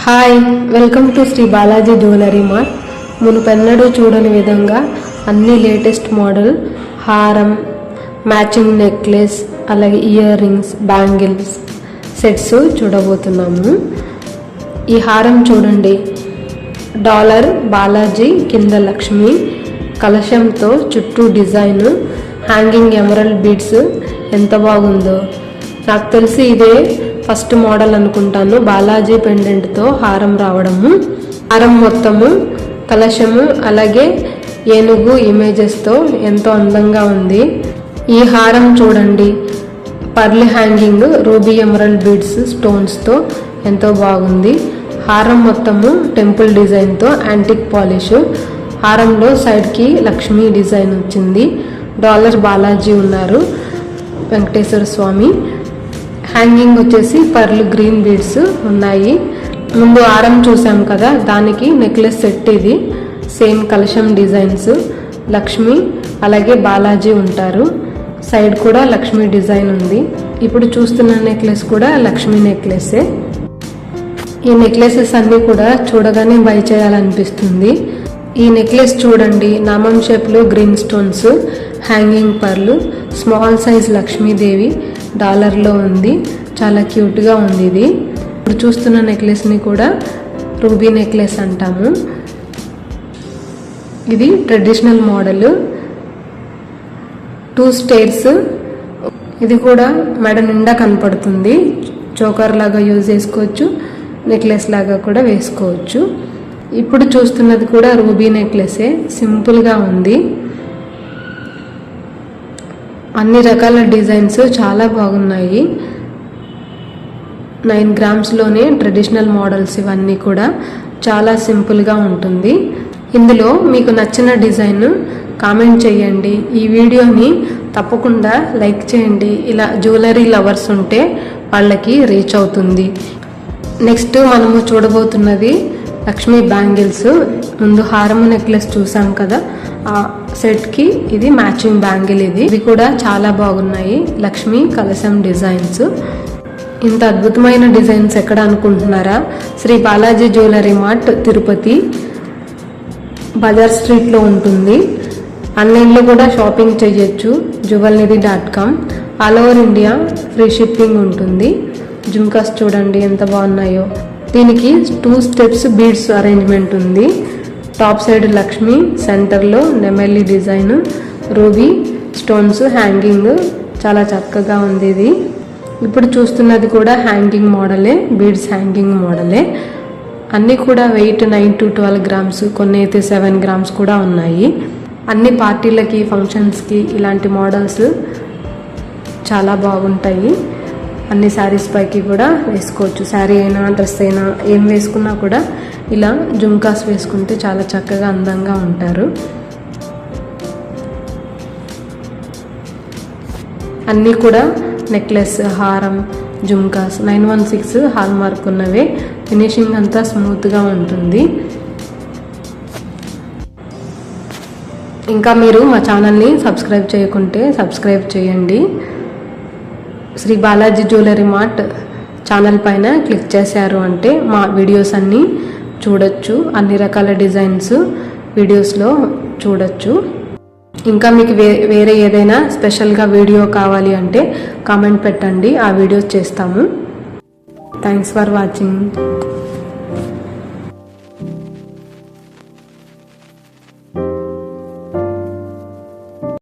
Hi, welcome to Sri Balaji jewellery mart. మునుపెన్నడూ చూడని విధంగా అన్ని లేటెస్ట్ మోడల్ హారం, మ్యాచింగ్ నెక్లెస్, అలాగే ఇయర్ రింగ్స్, బ్యాంగిల్స్ సెట్స్ చూడబోతున్నాము. ఈ హారం చూడండి, డాలర్ బాలాజీ కింద లక్ష్మి కలశంతో చుట్టూ డిజైన్, హ్యాంగింగ్ ఎమరల్డ్ బీడ్స్ ఎంత బాగుందో. నాకు తెలిసి ఇదే ఫస్ట్ మోడల్ అనుకుంటాను, బాలాజీ పెండెంట్తో హారం రావడము. హారం మొత్తము కలశము అలాగే ఏనుగు ఇమేజెస్తో ఎంతో అందంగా ఉంది. ఈ హారం చూడండి, pearl hanging, ruby emerald beads స్టోన్స్తో ఎంతో బాగుంది. హారం మొత్తము టెంపుల్ డిజైన్తో యాంటిక్ పాలిష్. హారంలో సైడ్కి లక్ష్మీ డిజైన్ వచ్చింది. డాలర్ బాలాజీ ఉన్నారు, వెంకటేశ్వర స్వామి. హ్యాంగింగ్ వచ్చేసి పర్ల్ గ్రీన్ బీడ్స్ ఉన్నాయి. ముందు హారం చూసాం కదా, దానికి నెక్లెస్ సెట్ ఇది. సేమ్ కలశం డిజైన్స్, లక్ష్మి అలాగే బాలాజీ ఉంటారు. సైడ్ కూడా లక్ష్మీ డిజైన్ ఉంది. ఇప్పుడు చూస్తున్న నెక్లెస్ కూడా లక్ష్మీ నెక్లెసే. ఈ నెక్లెసెస్ అన్నీ కూడా చూడగానే బై చేయాలనిపిస్తుంది. ఈ నెక్లెస్ చూడండి, నామం షేప్లో గ్రీన్ స్టోన్స్, హ్యాంగింగ్ పర్లు, స్మాల్ సైజ్ లక్ష్మీదేవి డాలర్లో ఉంది. చాలా క్యూట్గా ఉంది ఇది. ఇప్పుడు చూస్తున్న నెక్లెస్ని కూడా రూబీ నెక్లెస్ అంటాము. ఇది ట్రెడిషనల్ మోడల్, 2 స్టేర్స్. ఇది కూడా మెడ నిండా కనపడుతుంది. చోకర్ లాగా యూజ్ చేసుకోవచ్చు, నెక్లెస్ లాగా కూడా వేసుకోవచ్చు. ఇప్పుడు చూస్తున్నది కూడా రూబీ నెక్లెసే, సింపుల్గా ఉంది. అన్ని రకాల డిజైన్స్ చాలా బాగున్నాయి. 9 గ్రామ్స్లోనే ట్రెడిషనల్ మోడల్స్ ఇవన్నీ కూడా చాలా సింపుల్గా ఉంటుంది. ఇందులో మీకు నచ్చిన డిజైన్ కామెంట్ చేయండి. ఈ వీడియోని తప్పకుండా లైక్ చేయండి. ఇలా జ్యువెలరీ లవర్స్ ఉంటే వాళ్ళకి రీచ్ అవుతుంది. నెక్స్ట్ మనము చూడబోతున్నది లక్ష్మీ బ్యాంగిల్స్. ముందు హారము నెక్లెస్ చూసాం కదా, ఆ సెట్కి ఇది మ్యాచింగ్ బ్యాంగిల్. ఇవి కూడా చాలా బాగున్నాయి, లక్ష్మీ కలశం డిజైన్స్. ఇంత అద్భుతమైన డిజైన్స్ ఎక్కడ అనుకుంటున్నారా? శ్రీ బాలాజీ జ్యువెలరీ మార్ట్, తిరుపతి, బజార్ స్ట్రీట్లో ఉంటుంది. ఆన్లైన్లో కూడా షాపింగ్ చేయొచ్చు, jewelnidhi.com. All over India free shipping ఉంటుంది. జుమ్కాస్ చూడండి ఎంత బాగున్నాయో. దీనికి 2 స్టెప్స్ బీడ్స్ అరేంజ్మెంట్ ఉంది. టాప్ సైడ్ లక్ష్మి, సెంటర్లో నెమలి డిజైన్, రూబీ స్టోన్స్, హ్యాంగింగ్ చాలా చక్కగా ఉంది ఇది. ఇప్పుడు చూస్తున్నది కూడా హ్యాంగింగ్ మోడలే, బీడ్స్ హ్యాంగింగ్ మోడలే. అన్నీ కూడా వెయిట్ 9 to 12 గ్రామ్స్, కొన్ని అయితే 7 గ్రామ్స్ కూడా ఉన్నాయి. అన్ని పార్టీలకి, ఫంక్షన్స్కి ఇలాంటి మోడల్స్ చాలా బాగుంటాయి. అన్ని శారీస్ పైకి కూడా వేసుకోవచ్చు. శారీ అయినా డ్రెస్ అయినా ఏం వేసుకున్నా కూడా ఇలా జుమ్కాస్ వేసుకుంటే చాలా చక్కగా అందంగా ఉంటారు. అన్నీ కూడా నెక్లెస్, హారం, జుమ్కాస్ 916 హాల్ మార్క్ ఉన్నవే. ఫినిషింగ్ అంతా స్మూత్గా ఉంటుంది. ఇంకా మీరు మా ఛానల్ని సబ్స్క్రైబ్ చేయకుంటే సబ్స్క్రైబ్ చేయండి. Shri Balaji jewellery mart channel పైన క్లిక్ చేశారు అంటే మా వీడియోస్ అన్నీ చూడొచ్చు. అన్ని రకాల డిజైన్స్ వీడియోస్లో చూడొచ్చు. ఇంకా మీకు వేరే ఏదైనా స్పెషల్గా వీడియో కావాలి అంటే కామెంట్ పెట్టండి, ఆ వీడియోస్ చేస్తాము. Thanks for watching.